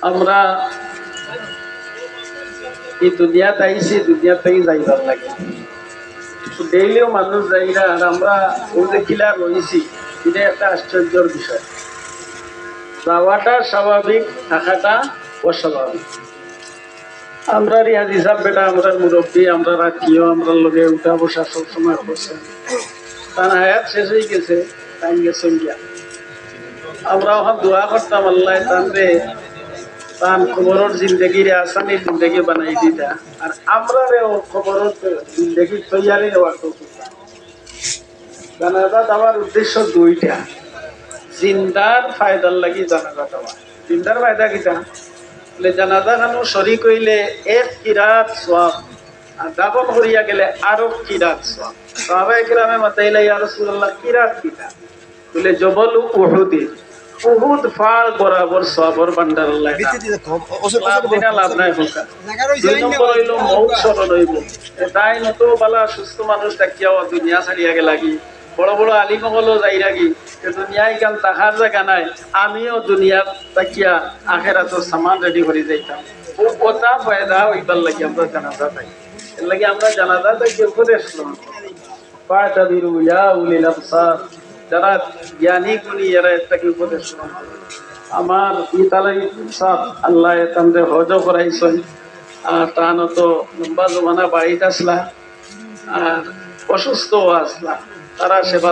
আমরা এই দুনিয়াতে আইসি, দুনিয়াতেই যাইবার লাগে। ডেইলিও মানুষ যাই না, আর আমরা ও যে কিলা রয়েছি, এটা একটা আশ্চর্যের বিষয়। যাওয়াটা স্বাভাবিক, থাকাটা অস্বাভাবিক। আমরা রিয়াজ হিসাব বেটা, আমরা মুরব্বী, আমরা রাখিও, আমরা লোকে উঠা বসা সবসময় করছে। তার হায়াত শেষ হয়ে গেছে, টাইম গেছে গিয়া। আমরা ওখান দোয়া করতাম আল্লাহ তানরে তান খবরের জিন্দগিরে আসানি জিন্দগি বানাই দিতা, আর আমরা ও খবরের জিন্দগি তৈয়ারি নেওয়ার তো জানাজা দেওয়ার উদ্দেশ্য দুইটা। জিন্দার ফায়দার লাগি জানাজা দেওয়া। জিন্দার ফায়দা কিটা বলে, জানাজা খানো শরীক হইলে এক কিরাত সওয়াব, আর দাফন করিয়া গেলে আরো কিরাত সওয়াব। সাহাবায়ে কিরামে মাতাইলা, ইয়া রাসূলুল্লাহ কিরাত কিটা? বলে জবল উহুদ, উহুদ পাহাড় বরাবর সওয়াবের ভান্ডার আল্লাহ দিনা। লাভ নাই হোকা। দুই নম্বর হইল মউত স্মরণ হইব। তাই মতো বালা সুস্থ মানুষ দেখিয়াও দুনিয়া ছাড়িয়া গে লাগি, বড় বড় আলিমগুলো যাই রাখি, দুনিয়ায় গান তাহার জায়গা নাই, আমিও দুনিয়ার তাকিয়া আখেরাতের সামান রেডি করে যাইতাম। ও কথা ফায়দা হইবার লাগি আমরা জানাজা পাই। এর লাগি আমরা জানাজা তাকে উপদেশ ফাতাবিরু ইয়া উলিল আবসার, যারা জ্ঞানী গুণী এরা এটাকে উপদেশ। আমার ইতালাই সাহ আল্লাহ তাদের হজ করাইছেন, আর টানো তো লম্বা জমানা বাড়িতে আসলা, আর অসুস্থ আসলা, তারা সেবা